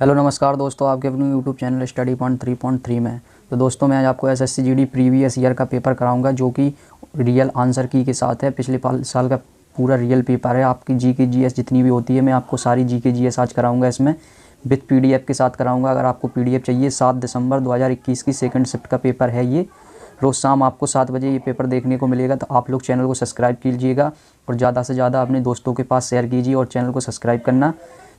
Hello नमस्कार दोस्तों, आपके अपने यूट्यूब चैनल स्टडी पॉइंट 3.3 में। तो दोस्तों मैं आज आपको एसएससी जीडी प्रीवियस ईयर का पेपर कराऊंगा जो कि रियल आंसर की के साथ है। पिछले साल का पूरा रियल पेपर है। आपकी जीके जीएस जितनी भी होती है मैं आपको सारी जीके जीएस आज कराऊंगा। इसमें विथ पीडीएफ के साथ कराऊंगा। अगर आपको पीडीएफ चाहिए 7 दिसंबर 2021 की सेकंड शिफ्ट का पेपर है ये। रोज़ शाम आपको 7 बजे ये पेपर देखने को मिलेगा। तो आप लोग चैनल को सब्सक्राइब कीजिएगा और ज़्यादा से ज़्यादा अपने दोस्तों के पास शेयर कीजिए और चैनल को सब्सक्राइब करना।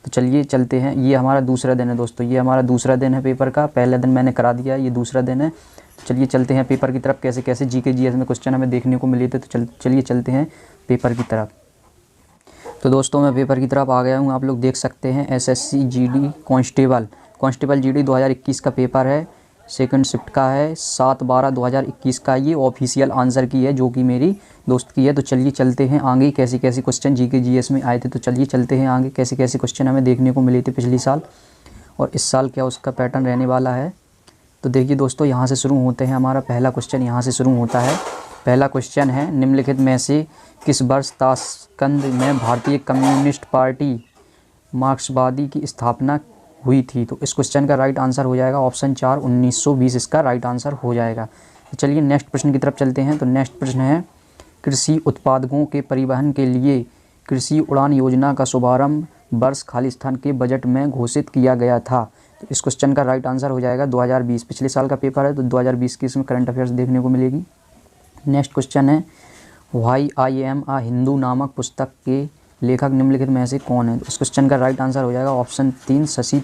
तो चलिए चलते हैं। ये हमारा दूसरा दिन है दोस्तों, ये हमारा दूसरा दिन है पेपर का। पहला दिन मैंने करा दिया, ये दूसरा दिन है। तो चलिए चलते हैं पेपर की तरफ। कैसे कैसे जीके जीएस में क्वेश्चन हमें देखने को मिले थे। तो चलिए चलते हैं पेपर की तरफ। तो दोस्तों मैं पेपर की तरफ आ गया हूँ। आप लोग देख सकते हैं एसएससी जीडी कांस्टेबल जीडी 2021 का पेपर है। सेकंड शिफ्ट का है। 7/12/2021 का ये ऑफिशियल आंसर की है जो कि मेरी दोस्त की है। तो चलिए चलते हैं आगे कैसे कैसे क्वेश्चन जीके जीएस में आए थे। तो चलिए चलते हैं आगे कैसे कैसे क्वेश्चन हमें देखने को मिले थे पिछले साल और इस साल क्या उसका पैटर्न रहने वाला है। तो देखिए दोस्तों, यहाँ से शुरू होते हैं। हमारा पहला क्वेश्चन यहाँ से शुरू होता है। पहला क्वेश्चन है, निम्नलिखित में से किस वर्ष ताशकंद में भारतीय कम्युनिस्ट पार्टी मार्क्सवादी की स्थापना हुई थी। तो इस क्वेश्चन का राइट आंसर हो जाएगा ऑप्शन 4 1920 इसका राइट आंसर हो जाएगा। तो चलिए नेक्स्ट प्रश्न की तरफ चलते हैं। तो नेक्स्ट प्रश्न है, कृषि उत्पादकों के परिवहन के लिए कृषि उड़ान योजना का शुभारंभ वर्ष खालिस्तान के बजट में घोषित किया गया था। तो इस क्वेश्चन का राइट आंसर हो जाएगा 2020। पिछले साल का पेपर है तो 2020 की इसमें करंट अफेयर्स देखने को मिलेगी। नेक्स्ट क्वेश्चन है, व्हाई आई एम आ हिंदू नामक पुस्तक के लेखक निम्नलिखित में से कौन है। तो इस क्वेश्चन का राइट आंसर हो जाएगा ऑप्शन 3 शशि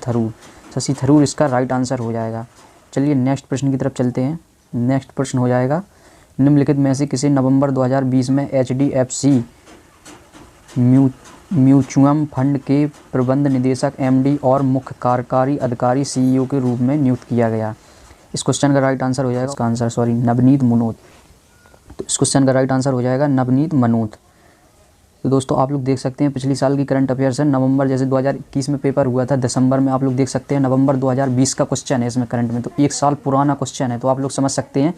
थरूर इसका राइट आंसर हो जाएगा। चलिए नेक्स्ट प्रश्न की तरफ चलते हैं। नेक्स्ट प्रश्न हो जाएगा, निम्नलिखित में से किसे नवंबर 2020 में HDFC म्यूचुअल फंड के प्रबंध निदेशक MD और मुख्य कार्यकारी अधिकारी CEO के रूप में नियुक्त किया गया। इस क्वेश्चन का राइट आंसर हो जाएगा इसका आंसर नवनीत मनोत। तो इस क्वेश्चन का राइट आंसर हो जाएगा नवनीत मनोत। तो दोस्तों आप लोग देख सकते हैं पिछली साल की करंट अफेयर्स है। नवंबर जैसे 2021 में पेपर हुआ था दिसंबर में, आप लोग देख सकते हैं नवंबर 2020 का क्वेश्चन है इसमें करंट में। तो 1 साल पुराना क्वेश्चन है। तो आप लोग समझ सकते हैं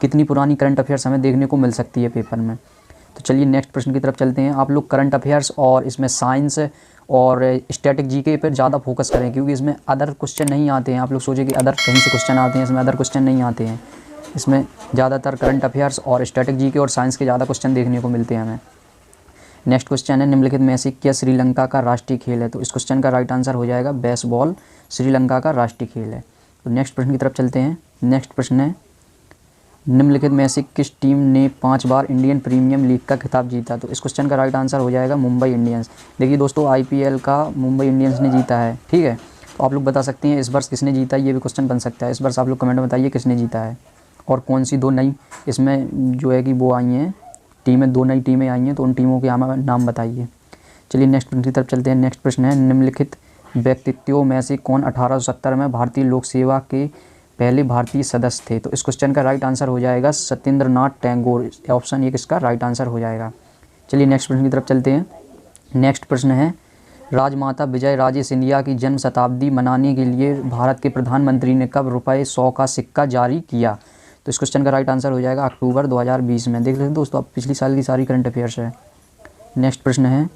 कितनी पुरानी करंट अफेयर्स हमें देखने को मिल सकती है पेपर में। तो चलिए नेक्स्ट प्रश्न की तरफ चलते हैं। आप लोग करंट अफेयर्स और इसमें साइंस और स्टैटिक जीके पर ज़्यादा फोकस करें क्योंकि इसमें अदर क्वेश्चन नहीं आते हैं। आप लोग सोचें कि अदर कहीं से क्वेश्चन आते हैं, इसमें अदर क्वेश्चन नहीं आते हैं। इसमें ज़्यादातर करंट अफेयर्स और स्टैटिक जीके और साइंस के ज़्यादा क्वेश्चन देखने को मिलते हैं हमें। नेक्स्ट क्वेश्चन है, निम्नलिखित में से क्या श्रीलंका का राष्ट्रीय खेल है। तो इस क्वेश्चन का राइट आंसर हो जाएगा बेसबॉल श्रीलंका का राष्ट्रीय खेल है। तो नेक्स्ट प्रश्न की तरफ चलते हैं। नेक्स्ट प्रश्न है, निम्नलिखित में से किस टीम ने 5 बार इंडियन प्रीमियर लीग का खिताब जीता। तो इस क्वेश्चन का राइट आंसर हो जाएगा मुंबई इंडियंस। देखिए दोस्तों IPL का मुंबई इंडियंस ने जीता है, ठीक है। तो आप लोग बता सकते हैं इस वर्ष किसने जीता, ये भी क्वेश्चन बन सकता है। इस वर्ष आप लोग कमेंट में बताइए किसने जीता है और कौन सी 2 नई इसमें जो है कि वो आई हैं टीमें, 2 नई टीमें आई हैं। तो उन टीमों के नाम बताइए। चलिए नेक्स्ट प्रश्न की तरफ चलते हैं। नेक्स्ट प्रश्न है, निम्नलिखित व्यक्तित्वों में से कौन 1870 में भारतीय लोक सेवा के पहले भारतीय सदस्य थे। तो इस क्वेश्चन का राइट आंसर हो जाएगा सत्येंद्रनाथ टैगोर। ऑप्शन 1 इसका राइट आंसर हो जाएगा। चलिए नेक्स्ट प्रश्न की तरफ चलते हैं। नेक्स्ट प्रश्न है, राजमाता विजय राजे सिंधिया की जन्म शताब्दी मनाने के लिए भारत के प्रधानमंत्री ने कब ₹100 का सिक्का जारी किया। तो इस क्वेश्चन का राइट आंसर हो जाएगा अक्टूबर 2020 में। देख लेते हैं दोस्तों, आप पिछली साल की सारी करंट अफेयर्स है। नेक्स्ट प्रश्न है,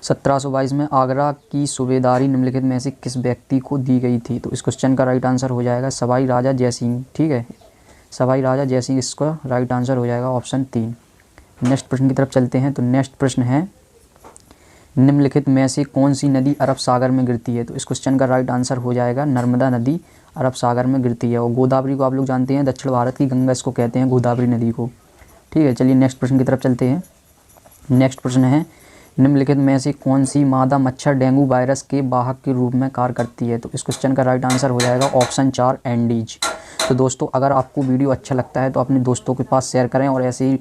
1722 में आगरा की सूबेदारी निम्नलिखित में से किस व्यक्ति को दी गई थी। तो इस क्वेश्चन का राइट आंसर हो जाएगा सवाई राजा जयसिंह, ठीक है। सवाई राजा जयसिंह इसका राइट आंसर हो जाएगा ऑप्शन 3। नेक्स्ट प्रश्न की तरफ चलते हैं। तो नेक्स्ट प्रश्न है, निम्नलिखित में से कौन सी नदी अरब सागर में गिरती है। तो इस क्वेश्चन का राइट आंसर हो जाएगा नर्मदा नदी अरब सागर में गिरती है। और गोदावरी को आप लोग जानते हैं दक्षिण भारत की गंगा इसको कहते हैं, गोदावरी नदी को, ठीक है। चलिए नेक्स्ट प्रश्न की तरफ चलते हैं। नेक्स्ट प्रश्न है, निम्नलिखित में से कौन सी मादा मच्छर डेंगू वायरस के वाहक के रूप में कार्य करती है। तो इस क्वेश्चन का राइट आंसर हो जाएगा ऑप्शन 4 एंडीज। तो दोस्तों अगर आपको वीडियो अच्छा लगता है तो अपने दोस्तों के पास शेयर करें और ऐसे ही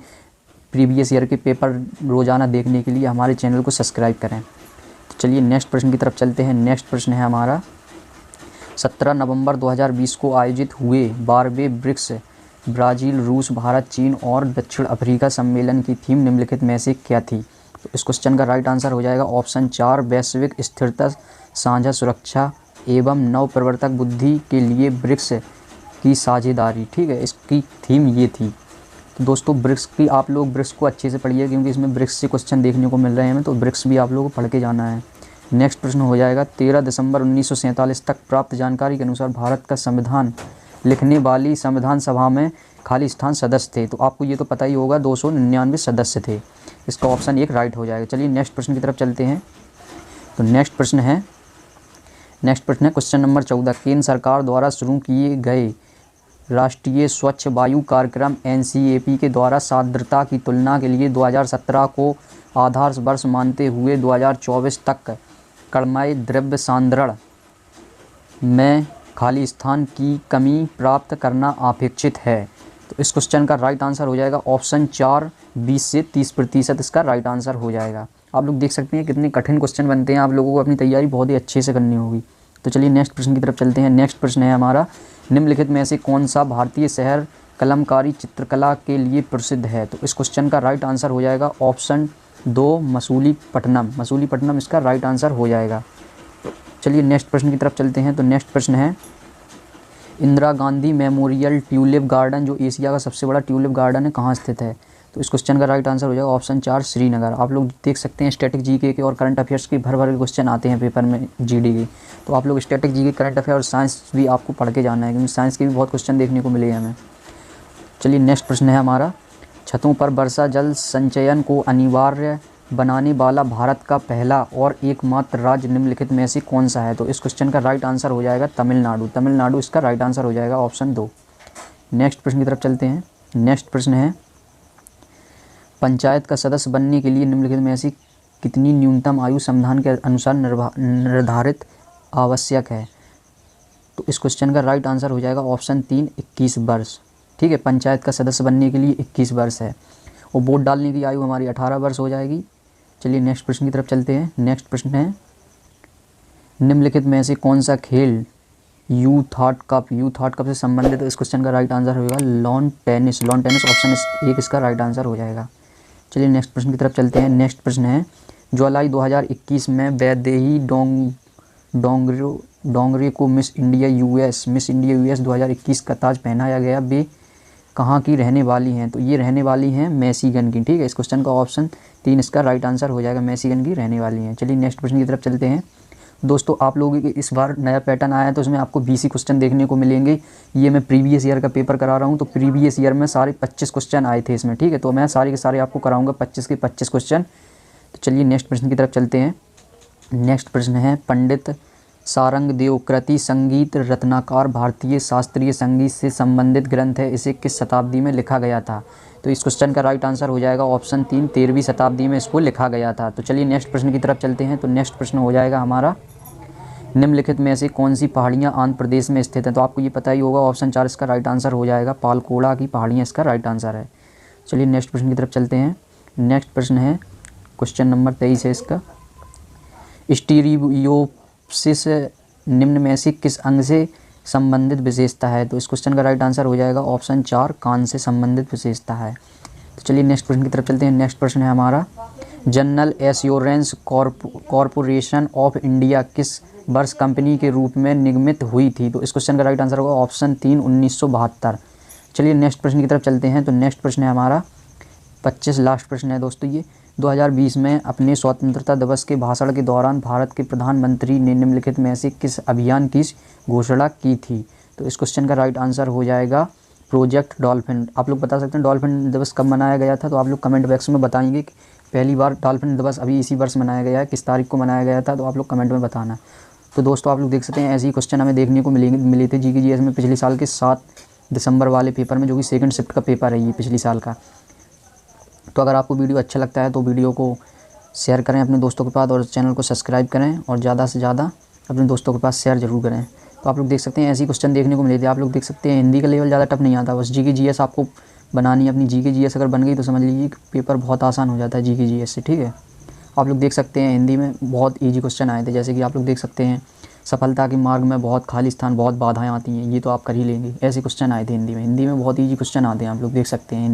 प्रीवियस ईयर के पेपर रोज़ाना देखने के लिए हमारे चैनल को सब्सक्राइब करें। तो चलिए नेक्स्ट प्रश्न की तरफ चलते हैं। नेक्स्ट प्रश्न है हमारा, 17 नवंबर 2020 को आयोजित हुए 12वें ब्रिक्स ब्राज़ील, रूस, भारत, चीन और दक्षिण अफ्रीका सम्मेलन की थीम निम्नलिखित में से क्या थी। तो इस क्वेश्चन का राइट आंसर हो जाएगा ऑप्शन 4 वैश्विक स्थिरता, साझा सुरक्षा एवं नवप्रवर्तक बुद्धि के लिए ब्रिक्स की साझेदारी, ठीक है। इसकी थीम ये थी। तो दोस्तों ब्रिक्स की आप लोग ब्रिक्स को अच्छे से पढ़िए क्योंकि इसमें ब्रिक्स से क्वेश्चन देखने को मिल रहे हैं हमें। तो ब्रिक्स भी आप लोगों को पढ़ के जाना है। नेक्स्ट प्रश्न हो जाएगा 13 दिसंबर 1947 तक प्राप्त जानकारी के अनुसार भारत का संविधान लिखने वाली संविधान सभा में खाली स्थान सदस्य थे। तो आपको ये तो पता ही होगा 299 सदस्य थे। इसका ऑप्शन 1 राइट हो जाएगा। चलिए नेक्स्ट प्रश्न की तरफ चलते हैं। तो नेक्स्ट प्रश्न है क्वेश्चन नंबर 14। केंद्र सरकार द्वारा शुरू किए गए राष्ट्रीय स्वच्छ वायु कार्यक्रम NCAP के द्वारा साद्रता की तुलना के लिए 2017 को आधार वर्ष मानते हुए 2024 तक कणमय द्रव्य सांद्रण में खाली स्थान की कमी प्राप्त करना अपेक्षित है। तो इस क्वेश्चन का राइट आंसर हो जाएगा ऑप्शन 4 20 से 30% इसका राइट आंसर हो जाएगा। आप लोग देख सकते हैं कितने कठिन क्वेश्चन बनते हैं। आप लोगों को अपनी तैयारी बहुत ही अच्छे से करनी होगी। तो चलिए नेक्स्ट प्रश्न की तरफ चलते हैं। नेक्स्ट प्रश्न है हमारा, निम्नलिखित में से कौन सा भारतीय शहर कलमकारी चित्रकला के लिए प्रसिद्ध है। तो इस क्वेश्चन का राइट आंसर हो जाएगा ऑप्शन 2 मसूलीपट्टनम इसका राइट आंसर हो जाएगा। चलिए नेक्स्ट प्रश्न की तरफ चलते हैं। तो नेक्स्ट प्रश्न है, Indira Gandhi memorial tulip garden जो एशिया का सबसे बड़ा ट्यूलिप गार्डन है कहाँ स्थित है। तो इस क्वेश्चन का राइट आंसर हो जाएगा ऑप्शन 4 श्रीनगर। आप लोग देख सकते हैं स्टैटिक जीके के और करंट अफेयर्स के भर के क्वेश्चन आते हैं पेपर में जीडी के। तो आप लोग स्टैटिक जीके, करंट अफेयर और साइंस भी आपको पढ़ के जाना है, क्योंकि साइंस के भी बहुत क्वेश्चन देखने को मिले हमें। चलिए नेक्स्ट प्रश्न है हमारा, छतों पर वर्षा जल संचयन को अनिवार्य बनाने वाला भारत का पहला और एकमात्र राज्य निम्नलिखित में से कौन सा है। तो इस क्वेश्चन का राइट आंसर हो जाएगा तमिलनाडु इसका राइट आंसर हो जाएगा ऑप्शन 2। नेक्स्ट प्रश्न की तरफ चलते हैं। नेक्स्ट प्रश्न है, पंचायत का सदस्य बनने के लिए निम्नलिखित में से कितनी न्यूनतम आयु संविधान के अनुसार निर्धारित आवश्यक है। तो इस क्वेश्चन का राइट आंसर हो जाएगा ऑप्शन 3 21 वर्ष। ठीक है, पंचायत का सदस्य बनने के लिए 21 वर्ष है और वोट डालने की आयु हमारी 18 वर्ष हो जाएगी। चलिए नेक्स्ट प्रश्न की तरफ चलते हैं। नेक्स्ट प्रश्न है, निम्नलिखित में से कौन सा खेल यूथ हॉट कप से संबंधित। तो इस क्वेश्चन का राइट आंसर होगा लॉन टेनिस ऑप्शन 1 इसका राइट आंसर हो जाएगा। चलिए नेक्स्ट प्रश्न की तरफ चलते हैं। नेक्स्ट प्रश्न है, जुलाई 2021 में वैदेही डोंगरे को मिस इंडिया यूएस 2021 का ताज पहनाया गया। वे कहाँ की रहने वाली हैं। तो ये रहने वाली हैं मैसीगन की। ठीक है, इस क्वेश्चन का ऑप्शन 3 इसका राइट आंसर हो जाएगा, मैसीगन की रहने वाली हैं। चलिए नेक्स्ट प्रश्न की तरफ चलते हैं। दोस्तों आप लोगों के इस बार नया पैटर्न आया है, तो उसमें आपको 20 क्वेश्चन देखने को मिलेंगे। ये मैं प्रीवियस ईयर का पेपर करा रहा हूँ, तो प्रीवियस ईयर में सारे 25 क्वेश्चन आए थे इसमें। ठीक है, तो मैं सारे के सारे आपको कराऊंगा 25 के 25 क्वेश्चन। तो चलिए नेक्स्ट प्रश्न की तरफ चलते हैं। नेक्स्ट प्रश्न है, पंडित सारंगदेव कृति संगीत रत्नाकर भारतीय शास्त्रीय संगीत से संबंधित ग्रंथ है, इसे किस शताब्दी में लिखा गया था। तो इस क्वेश्चन का राइट आंसर हो जाएगा ऑप्शन 3 13वीं शताब्दी में इसको लिखा गया था। तो चलिए नेक्स्ट प्रश्न की तरफ चलते हैं। तो नेक्स्ट प्रश्न हो जाएगा हमारा, निम्नलिखित में से कौन सी पहाड़ियाँ आंध्र प्रदेश में स्थित हैं। तो आपको ये पता ही होगा, ऑप्शन 4 इसका राइट आंसर हो जाएगा, पालकोड़ा की पहाड़ियाँ इसका राइट आंसर है। चलिए नेक्स्ट प्रश्न की तरफ चलते हैं। नेक्स्ट प्रश्न है क्वेश्चन नंबर 23 है इसका, स्टीरियोप्सिस निम्न में से किस अंग से संबंधित विशेषता है। तो इस क्वेश्चन का राइट आंसर हो जाएगा ऑप्शन 4 कान से संबंधित विशेषता है। तो चलिए नेक्स्ट प्रश्न की तरफ चलते हैं। नेक्स्ट प्रश्न है हमारा, general assurance corporation of India किस वर्ष कंपनी के रूप में निगमित हुई थी। तो इस क्वेश्चन का राइट आंसर होगा ऑप्शन 3 1972। चलिए नेक्स्ट प्रश्न की तरफ चलते हैं। तो नेक्स्ट प्रश्न है हमारा 25 लास्ट प्रश्न है दोस्तों ये, 2020 में अपने स्वतंत्रता दिवस के भाषण के दौरान भारत के प्रधानमंत्री ने निम्नलिखित में से किस अभियान की घोषणा की थी। तो इस क्वेश्चन का राइट आंसर हो जाएगा प्रोजेक्ट डॉल्फिन। आप लोग बता सकते हैं डॉल्फिन दिवस कब मनाया गया था। तो आप लोग कमेंट बॉक्स में बताएंगे कि पहली बार डॉल्फिन दिवस अभी इसी वर्ष मनाया गया है, किस तारीख को मनाया गया था। तो आप लोग कमेंट में बताना। तो दोस्तों आप लोग देख सकते हैं ऐसे ही क्वेश्चन हमें देखने को मिले थे जीके में पिछले साल के 7 दिसंबर वाले पेपर में, जो कि सेकंड शिफ्ट का पेपर है ये पिछले साल का। तो अगर आपको वीडियो अच्छा लगता है तो वीडियो को शेयर करें अपने दोस्तों के पास और चैनल को सब्सक्राइब करें और ज़्यादा से ज़्यादा अपने दोस्तों के पास शेयर जरूर करें। तो आप लोग देख सकते हैं ऐसे ही क्वेश्चन देखने को मिले थे। आप लोग देख सकते हैं हिंदी का लेवल ज़्यादा टफ नहीं आता, बस जीके जीएस आपको बनानी है। अपनी जीके जीएस अगर बन गई तो समझ लीजिए कि पेपर बहुत आसान हो जाता है जीके जीएस से। ठीक है, आप लोग देख सकते हैं हिंदी में बहुत ईजी क्वेश्चन आए थे, जैसे कि आप लोग देख सकते हैं सफलता के मार्ग में बहुत खाली स्थान, बहुत बाधाएं आती हैं, ये तो आप कर ही लेंगे। ऐसे क्वेश्चन आए थे हिंदी में बहुत ईजी क्वेश्चन आते हैं। आप लोग देख सकते हैं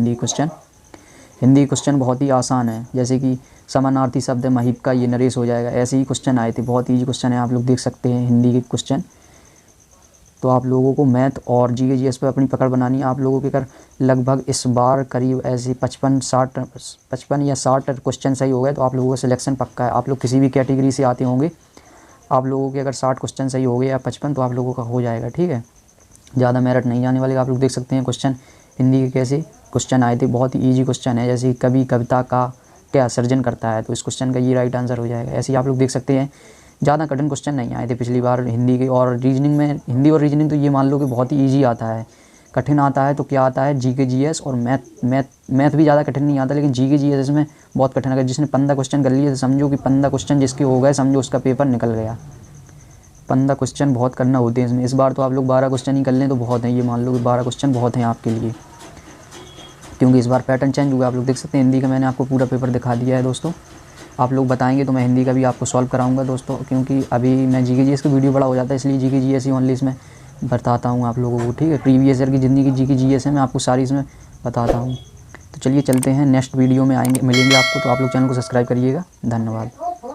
हिंदी क्वेश्चन बहुत ही आसान है, जैसे कि समानार्थी शब्द महिप का, ये नरेश हो जाएगा। ऐसे ही क्वेश्चन आए थे, बहुत ईजी क्वेश्चन है। आप लोग देख सकते हैं हिंदी के क्वेश्चन। तो आप लोगों को मैथ और जीके जीएस पे अपनी पकड़ बनानी है। आप लोगों के अगर लगभग इस बार करीब ऐसे 55 या 60 क्वेश्चन सही हो गए तो आप लोगों का सिलेक्शन पक्का है। आप लोग किसी भी कैटेगरी से आते होंगे, आप लोगों के अगर 60 क्वेश्चन सही हो गए या 55 तो आप लोगों का हो जाएगा, ठीक है। ज़्यादा मेरिट नहीं जाने वाले। आप लोग देख सकते हैं क्वेश्चन हिंदी के कैसे क्वेश्चन आए थे, बहुत ही ईजी क्वेश्चन है। जैसे कवि कविता का क्या सर्जन करता है, तो इस क्वेश्चन का ये राइट आंसर हो जाएगा। ऐसे ही आप लोग देख सकते हैं ज़्यादा कठिन क्वेश्चन नहीं आए थे पिछली बार हिंदी के। और रीजनिंग में, हिंदी और रीजनिंग तो ये मान लो कि बहुत ही ईजी आता है। कठिन आता है तो क्या आता है, जीके जीएस और मैथ भी ज़्यादा कठिन नहीं आता, लेकिन जीके जीएस इसमें बहुत कठिन। अगर जिसने 15 क्वेश्चन कर लिए तो समझो कि 15 क्वेश्चन जिसके हो गए, समझो उसका पेपर निकल गया। 15 क्वेश्चन बहुत करना होते हैं इसमें। इस बार तो आप लोग 12 क्वेश्चन ही कर लें तो बहुत है। ये मान लो कि 12 क्वेश्चन बहुत हैं आपके लिए, क्योंकि इस बार पैटर्न चेंज हुआ। आप लोग देख सकते हैं हिंदी का मैंने आपको पूरा पेपर दिखा दिया है दोस्तों। आप लोग बताएंगे तो मैं हिंदी का भी आपको सॉल्व कराऊंगा दोस्तों, क्योंकि अभी मैं जीके जीएस का वीडियो बड़ा हो जाता है, इसलिए जीके जीएस ही ओनली इसमें बताता हूँ आप लोगों को, ठीक है। प्रीवियस ईयर की जितनी की जीके जीएस है मैं आपको सारी इसमें बताता हूँ। तो चलिए चलते हैं, नेक्स्ट वीडियो में आएंगे, मिलेंगे आपको। तो आप लोग चैनल को सब्सक्राइब करिएगा। धन्यवाद।